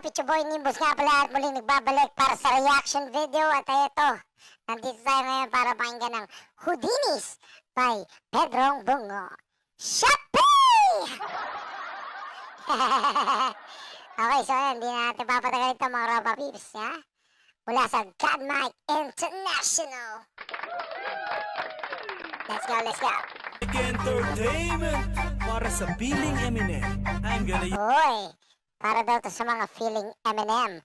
Picho Boy Nimbus nga pala at muling nagbabalik para sa reaction video. At ito, nandito tayo ngayon para pakinggan ng Houdinis by Pedrong Bungo. Shopee! Okay, so yan, hindi na natin papatagal ito mga Ropa Peeps, ha? Mula sa God Mike International. Let's go, let's go. Entertainment para sa Feeling Eminem. I'm gonna Uy, para daw to sa mga feeling Eminem.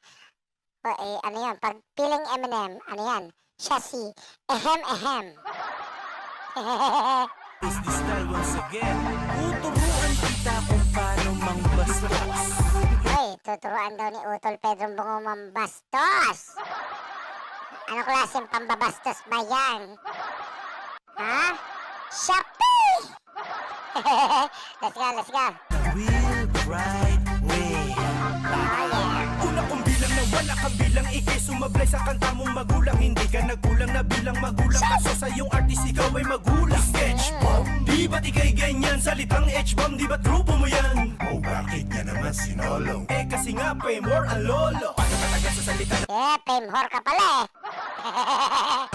O ano yan, pag feeling Eminem, ano yan? Siya si Ehem Ehem. use this style once again. Tuturuan kita kung paano mangbastos. Uy, tuturuan daw ni Utol Pedrong Bungo mambastos. Ano klaseng pambabastos ba yan? Ha? Shopee! Let's go, let's go. Will right way. Oh yeah. Una kong bilang na wala kang bilang ikay sumablay sa kanta mong magulang. Hindi ka nagkulang na bilang magulang. Kaso sa iyong artist ikaw ay magulang. Sketch bomb, di ba't ikay ganyan? Salitang H-bomb, di ba't grupo mo yan? Oh, bakit niya naman sinolong? Eh kasi nga pa more ang lolo. Paano talaga sa salita na Fame whore ka pala eh.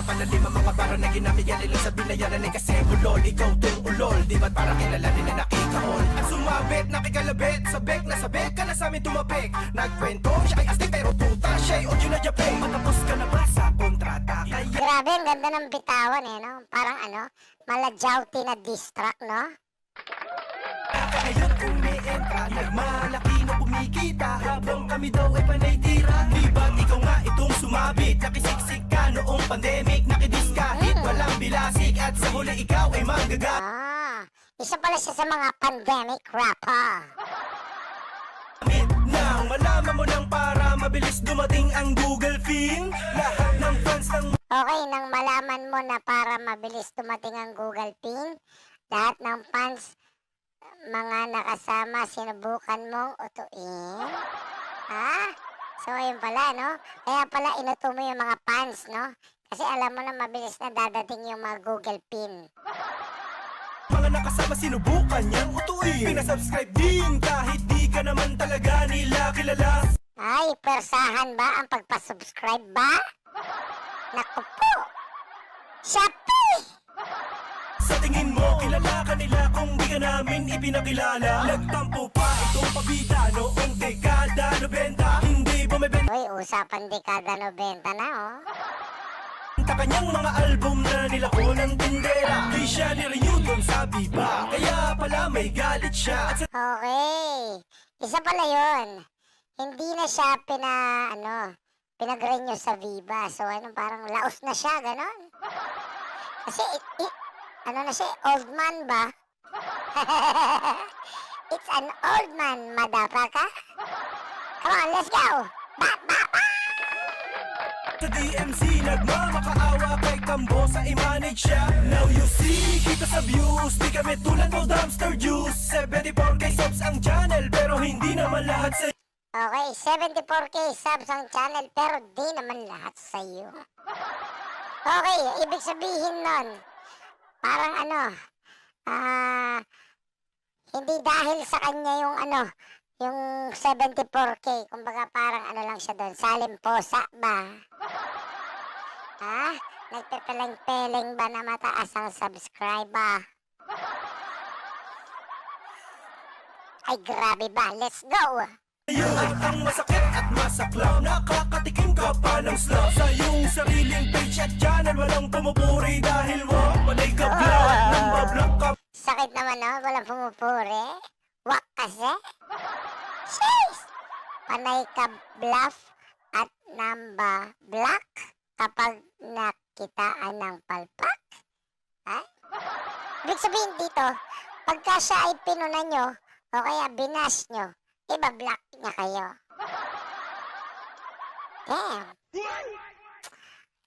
panalim ang mga bara na ginamigyan nila sa binayaran ay kasi bulol. Ikaw tong ulol, di ba't para kilala nila nakikahol? At sumabit, nakikalabit, sabik na sabik ka na sa amin tumapik. Nagkwento, siya ay astig pero puta, siya ay audio na japay. Matapos ka na ba sa kontrata? Kaya Grabe, ang ganda ng bitawan eh, no? Parang ano, maladjawti na diss track, no? ka ngayon umientra, nagmalaki na kumikita habang kami daw ay panay tira. Di ba't ikaw nga itong sumabit? Nakisiksik ka noong pandemic, nakidis kahit walang bilasik. At sa huli ikaw ay magagamit Isa pala siya sa mga pandemic rapper. nang malaman mo nang para mabilis dumating ang Google Pin. Lahat ng fans ng Okay, nang malaman mo na para mabilis dumating ang Google Pin, lahat ng fans, mga nakasama, sinubukan mong utuin. Ha? So, ayun pala, no? Kaya pala inuto mo yung mga fans, no? Kasi alam mo na mabilis na dadating yung mga Google Pin. mga nakasama sinubukan niyang utuin. Pinasubscribe din kahit di ka naman talaga nila kilala. Ay, persahan ba ang pagpasubscribe ba? Naku po! Shopee! Sa tingin mo, kilala ka nila kung di ka namin ipinakilala. Nagtampo pa itong pabida noong dekada 90. Hindi bumibenta Uy, usapan dekada 90 na, oh. kanyang mga album na nilako ng tindera. Di siya ni-renew dun sa Viva, kaya pala may galit siya. At sa Okay. Isa pala yun. Hindi na siya pinag-renew sa Viva. So, ano, parang laos na siya, ganon. Kasi, ano na siya, old man ba? It's an old man, motherfucker. Come on, let's go. DMC, nagmamakaawa kay Kambo sa i-manage siya. Now you see, kita sa views, di kami tulad mo dumpster juice. 74k subs ang channel, pero hindi naman lahat sa Okay, 74k subs ang channel, pero di naman lahat sa'yo. Okay, ibig sabihin nun, parang hindi dahil sa kanya yung 74k, kumbaga parang lang siya doon, salimposa ba? Ha? Nagpepeleng-peleng ba na mataas ang subscriber? Ay, grabe ba? Let's go! iyo ay ang masakit at masaklaw. Nakakatikim ka pa ng slap sa iyong sariling page at channel. Walang pumupuri dahil panay ka blow at nambablock ka. Sakit naman, no? Walang pumupuri. Wak kasi. Sheesh! Panay ka bluff at namba black kapag nakitaan ng palpak. Ha? Ibig sabihin dito, pagka siya ay pinunan nyo, o kaya binash nyo, iba-block niya kayo. Damn!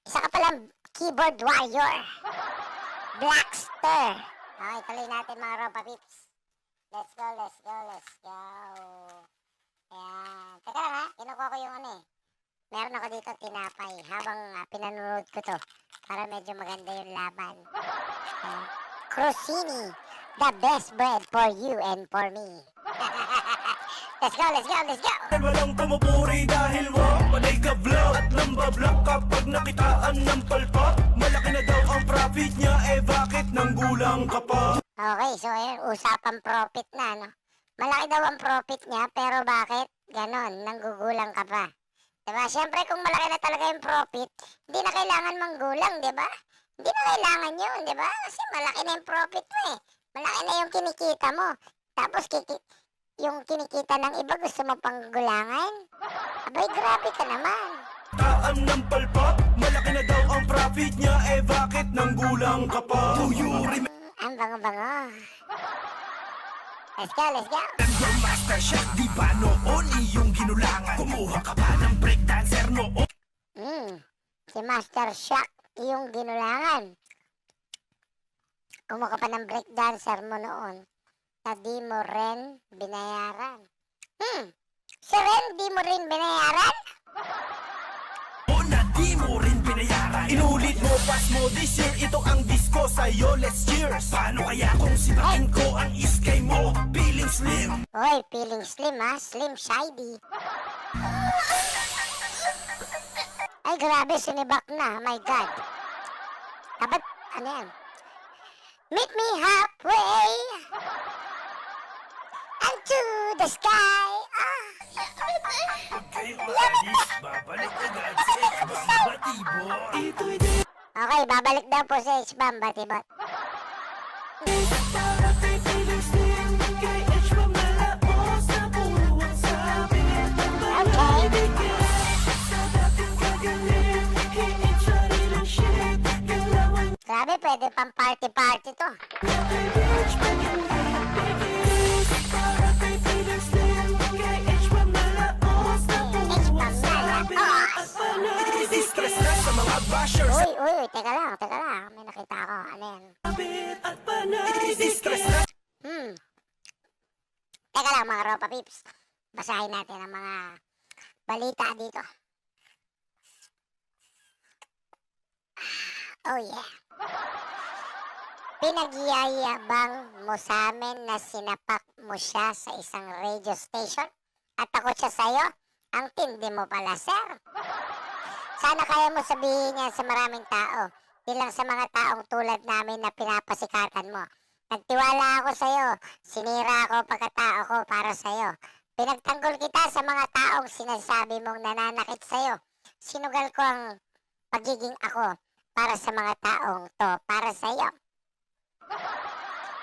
Isa ka palang keyboard warrior. Blackster. Okay, tuloy natin mga Ropa Pips. Let's go, let's go, let's go. Ayan. Teka lang ha, kinukuha ko yung meron ako dito tinapay habang pinanonood ko to para medyo maganda yung laban. Crostini, the best bread for you and for me. Let's go, let's go, let's go. Walang pumupuri dahil panay ka vlog at nambablock kapag nakitaan ng palpak. Malaki na daw ang profit niya, bakit nanggulang ka pa? Okay, so ayun, usapan profit na, no? Malaki daw ang profit niya, pero bakit? Ganon, nanggugulang ka pa. Diba? Siyempre, kung malaki na talaga yung profit, hindi na kailangan manggulang, diba? Hindi na kailangan yun, diba? Kasi malaki na yung profit mo eh. Malaki na yung kinikita mo. Tapos, yung kinikita ng iba, gusto mo pang gulangan? Abay, grabe ka naman. Taan ng palpak, malaki na daw ang profit niya, bakit nanggulang ka pa? Do you remember Ang bango-bango. Let's go, let's go. Master Chef? Di ba noon iyong ginulangan? Kumuha ka ba ng breakdancer noon? Si Master Shock, yung ginulangan. Kumuha ka pa ng breakdancer mo noon na di mo rin binayaran. Si Ren, di mo rin binayaran? O na di mo rin binayaran? Inulit mo, pass mo this year, ito ang disco sa'yo, let's cheers. Paano kaya kung sibakin ko ang iskay mo, feeling slim? Hoy, feeling slim ha? Slim Shady. Ay, grabe, sinibak na. My God. Dapat, ano yan? Meet me halfway unto the sky. Kayo maalis, babalik agad sa X-Bang Batibo. Ito'y di Okay, babalik daw po sa H-Bam, Batibot. para kay feeling slim, kay H-Bang malaos na buwang sabi. Okay. Sa dating kagaling, hiit siya rin ang shit. Galawan Grabe, pwede pang party-party to. niya kay H-Bang yung bigis. Para kay feeling slim, kay H-Bang malaos na buwang sabi. At panay distress na sa mga bashers. Uy, teka lang. May nakita ako. Ano yan? At panay distress na Teka lang, mga Ropa Pips. Basahin natin ang mga balita dito. Oh yeah. Pinagyayabang mo sa amin na sinapak mo siya sa isang radio station at takot siya sa'yo? Ang tindi mo pala, sir. Sana kaya mo sabihin yan sa maraming tao. Di lang sa mga taong tulad namin na pinapasikatan mo. Nagtiwala ako sa'yo. Sinira ako pagkatao ko para sa'yo. Pinagtanggol kita sa mga taong sinasabi mong nananakit sa'yo. Sinugal ko ang pagiging ako para sa mga taong to, para sa'yo.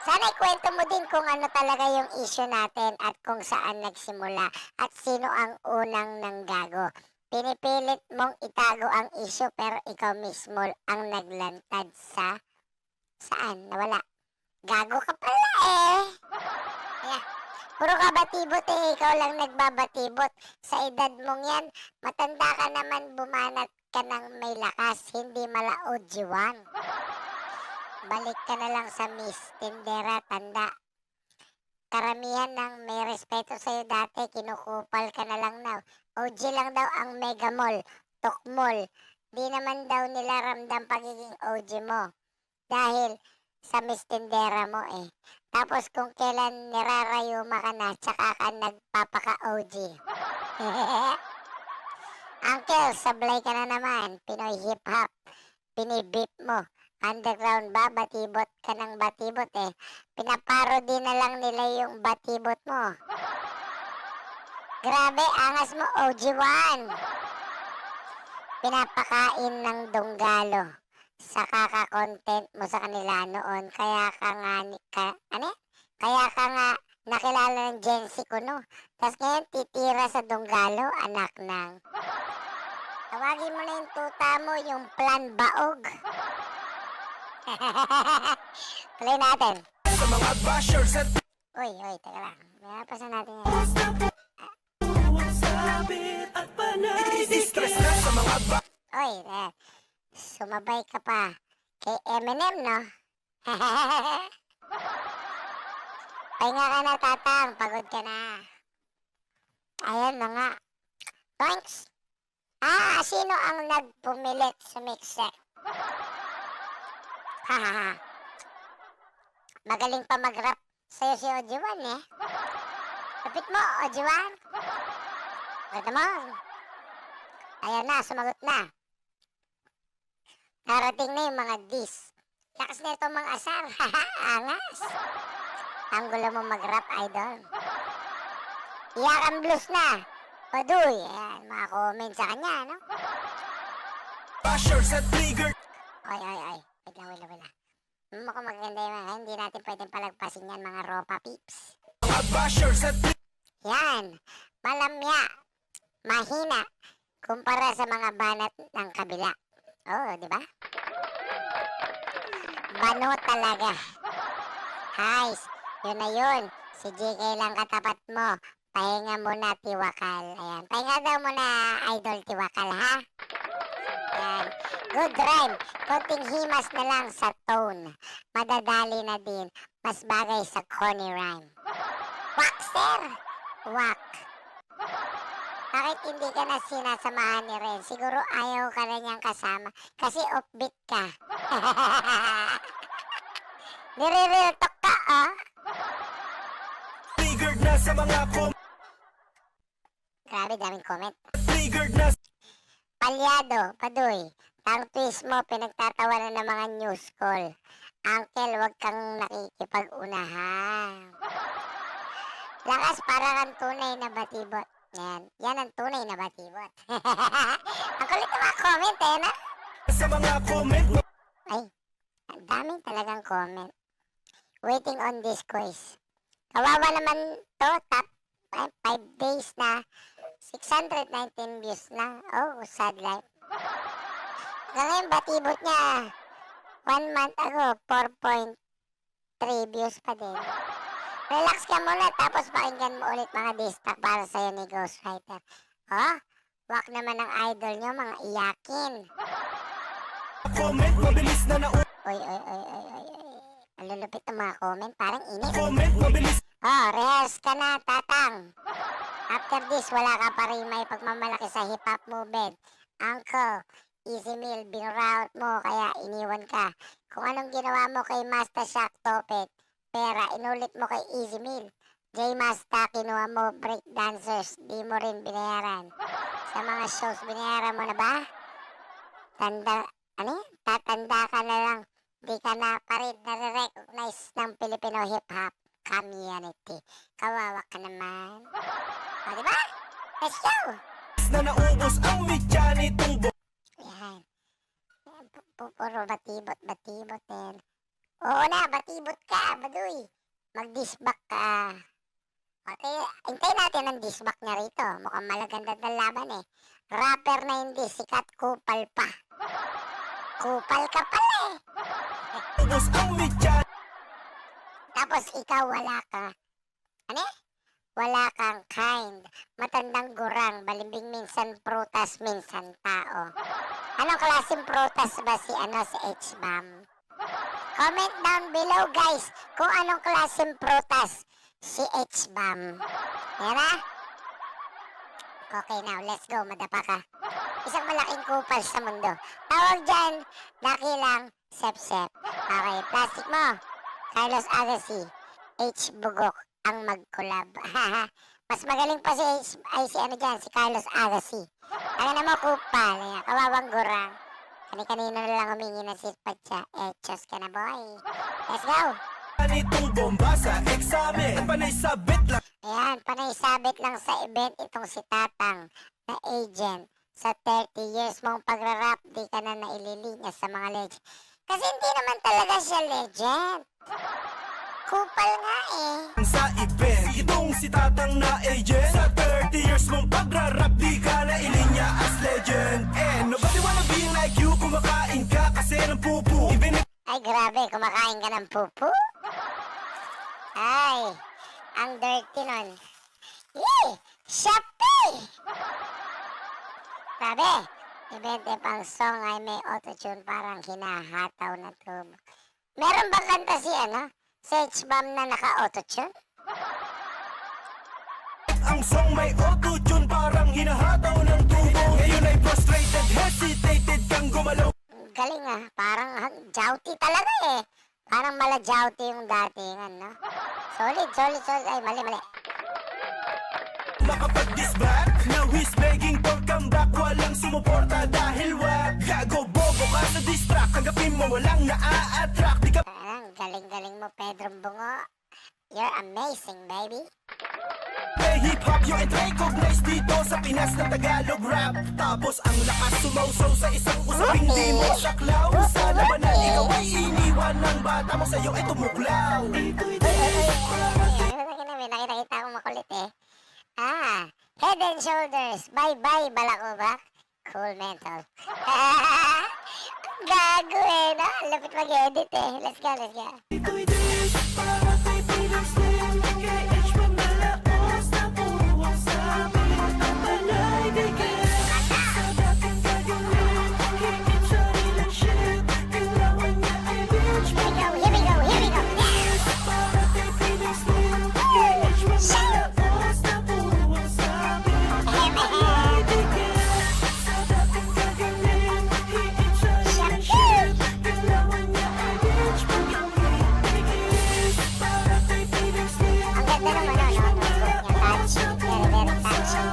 Sana ikwento mo din kung ano talaga yung issue natin at kung saan nagsimula at sino ang unang nanggago. Pinipilit mong itago ang issue pero ikaw mismo ang naglantad sa... Saan? Nawala. Gago ka pala eh. Yeah. Puro ka batibot eh. Ikaw lang nagbabatibot. Sa edad mong yan, matanda ka naman, bumanat ka ng may lakas, hindi malaod jiwang. Balik ka na lang sa Miss Tindera, tanda. Karamihan ng may respeto sa'yo dati, kinukupal ka na lang now. OG lang daw ang Mega Mall, Tokmall. Di naman daw nila ramdam pagiging OG mo. Dahil sa Miss Tindera mo eh. Tapos kung kailan nirarayuma ka na, tsaka ka nagpapaka-OG. Uncle, sablay ka na naman. Pinoy hip-hop. Pinibip mo. Underground ba? Batibot ka ng batibot eh. Pinaparody na lang nila yung batibot mo. Grabe, angas mo, OG1. Pinapakain ng dunggalo sa kaka-content mo sa kanila noon. Kaya ka nga nakilala ng Gen Z ko, no? Tapos ngayon, titira sa dunggalo, anak ng... Tawagin mo na yung tuta mo, yung plan baog. Play natin. sa mga bashers at Uy, teka lang. Mayapasa natin yan. buwang sabit at panay distress na sa mga Uy, sumabay ka pa kay Eminem, no? Pahinga ka na, tatang. Pagod ka na. Ayan na nga. Thanks. Sino ang nagpumilit sa mixer? Hahaha. Magaling pa mag-rap sa'yo si Ojiwan, eh. Lapit mo, Ojiwan. Ganda mo. Ayan na, sumagot na. Narating na yung mga dis. Lakas na itong mga asar. Angas. Ang gulo mo mag-rap, idol. Iyakan blues na. Paduy. Ayan, mga comment sa kanya, no? Bashers at trigger. Ay. Wait lang. Mukhang maganda yung mga. Hindi natin pwedeng palagpasin yan, mga ropa peeps. Mga bashers at Yan. Malamya. Mahina. Kumpara sa mga banat ng kabila. Oo, di ba? Bano talaga. Guys, yun na yun. Si JK lang katapat mo. Pahinga muna, Tiwakal. Ayan. Pahinga daw muna, Idol Tiwakal, ha? Ayan. Good rhyme. Konting himas na lang sa tone. Madadali na din. Mas bagay sa corny rhyme. Wak, sir! Wak. Bakit hindi ka na sinasamahan ni Ren? Siguro ayaw ka na niyang kasama. Kasi offbeat ka. Nire-real talk ka, ah? triggered na sa mga Grabe, daming comment. triggered na Palyado, Padoy, tang twist mo, pinagtatawanan ng mga news call. Uncle, wag kang nakikipag-unahan. Lakas para kang tunay na batibot. Yan ang tunay na batibot. Ang kulit ng mga comment, eh, na? sa mga comment. Ay, ang daming talagang comment. Waiting on this quiz. Kawawa naman to, top 5 days na 619 views lang. Oh, sad life. Ngayon, batibot niya 1 month ago, 4.3 views pa din. Relax ka muna, tapos pakinggan mo ulit mga distak para sa'yo ni Ghostwriter. Oh, wak naman ang idol nyo, mga iyakin. Comment, mabilis na na Oy. Ang lulupit ng mga comment, parang init. comment, mabilis. Oh, rehearse ka na, tatang. After this, wala ka pa rin may pagmamalaki sa hip-hop movement. Uncle, easy meal, binuraut mo, kaya iniwan ka. Kung anong ginawa mo kay Master Shack Topet, pera, inulit mo kay Easy Meal. J Masta, kinuha mo break dancers, di mo rin binayaran. Sa mga shows, binayaran mo na ba? Tatanda ka na lang. Di ka na pa rin nare-recognize ng Filipino hip-hop community. Kawawa ka naman. O, diba? Let's go! Na naubos ang mitya nitong Yan. Puro batibot din. Oo na, batibot ka, baduy. Mag-disback ka. Okay, hintayin natin ang disback niya rito. Mukhang malaganda na laban eh. Rapper na hindi sikat, kupal pa. Kupal ka pala eh. ubos ang mitya. Tapos ikaw wala ka. Ano? Wala kang kind. Matandang gurang, balimbing minsan prutas, minsan tao. Anong klaseng prutas ba si H-Bomb? Comment down below guys kung anong klaseng prutas si H-Bomb. Yan na? Okay now, let's go, madapa ka. Isang malaking kupal sa mundo. Tawag dyan, dakilang sep-sep. Okay, plastic mo. Carlos Agassi, H. Bugok ang mag-collab. Mas magaling pa si Carlos Agassi. Ano mo kupal, ayan, kawawang gurang. Kani-kanino na lang humingi ng sispat siya. Chos ka na boy. Let's go! Nitong bomba sa examen. Panay sabit lang. Ayan, panay sabit lang sa event itong si Tatang na agent. Sa 30 years mong pagrarap, di ka na naililinya sa mga legend. Kasi hindi naman talaga siya legend. Kupal nga eh. Sa event, itong si Tatang na agent. Sa 30 years mong pagrarap, di ka na ilinya as legend. And nobody wanna be like you. Kumakain ka kasi ng pupu. Even if Ay grabe, kumakain ka ng pupu? Ay, ang dirty nun. Yee! Shopee! Grabe, ibente pang song ay may autotune parang hinahataw na tubo. Meron ba kanta si si H-Bomb na naka-autotune? ang song may auto-tune parang hinahataw ng tubo. Ngayon ay frustrated, hesitated kang gumalaw. Galing parang jouty talaga eh. Parang mala jouty yung datingan, no? Solid. Ay, mali. sumuporta dahil wag gago bobo ka sa distract. Tanggapin mo walang naa-attract. Di ka Parang galing-galing mo, Pedro Bungo. You're amazing, baby. may hip-hop yung recognize dito sa Pinas na Tagalog rap. Tapos ang lakas sumausaw sa isang usaping di mo saklaw. Sa labanan ikaw ay iniwan ng bata mo sa'yo ay tumuklaw. May nakita-kita akong makulit eh. Head and Shoulders. Bye-bye, Balakubak. Cool mental. Gago eh, no? Lapit mag-edit eh. Let's go, let's go. Here we go, here we go. Ang ganda ng ano, no? Yung touch. Very, very touching.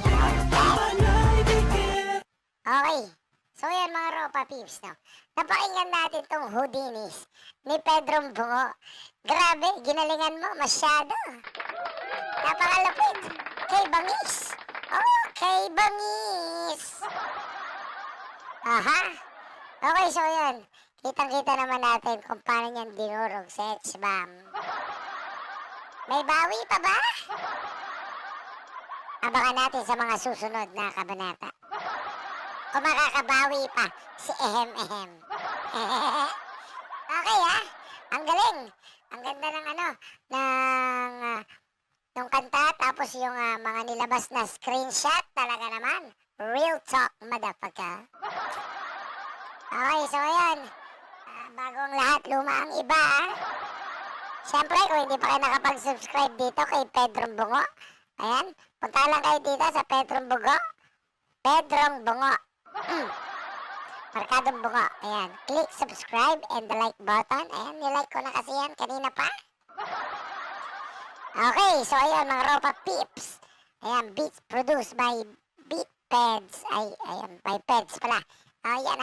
Okay. So yan mga Ropa Peeps, no? Napakinggan natin tong Houdinis ni Pedro Bungo. Grabe, ginalingan mo masyado. Napakalapit. Kay Bangis. Oh, kay Bangis. Aha. Okay, so yan. Kitang-kita naman natin kung paano niyan dinurog sa H-bomb. May bawi pa ba? Abangan natin sa mga susunod na kabanata. Kung makakabawi pa si Ehem. Okay ang galing. Ang ganda ng ano, ng kanta, tapos yung mga nilabas na screenshot, talaga naman. Real talk, motherfucker. Okay, so ayan. Bagong lahat, luma ang iba Siyempre, kung hindi pa kayo nakapag-subscribe dito kay Pedro Bungo, ayan, punta lang kayo dito sa Pedro Bungo. Pedro Bungo. Markadong Bungo. Ayan, click subscribe and the like button. Ayan, nilike ko na kasi yan kanina pa. Okay, so ayan mga Ropa Peeps. Ayan, beats produced by Beatpeds. Ayan, by Peds pala. Ayan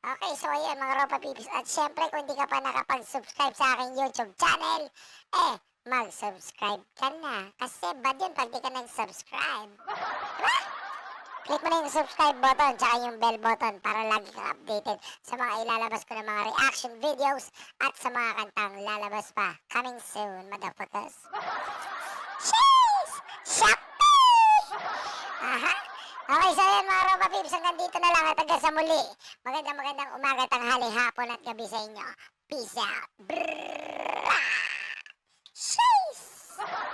Okay, so ayan mga Ropa Peeps. At syempre, kung hindi ka pa nakapag-subscribe sa aking YouTube channel, mag-subscribe ka na. Kasi bad yun pag di ka nag-subscribe. Diba? Click mo na yung subscribe button tsaka yung bell button para lagi kang updated sa mga ilalabas ko ng mga reaction videos at sa mga kantang lalabas pa. Coming soon, motherfuckers. Cheese! Shopee! Aha! Okay, so yan mga Ropa Peeps, hanggang dito na lang at hanggang sa muli. Magandang umaga, tanghali, hapon at gabi sa inyo. Peace out. Brrrr! Cheese!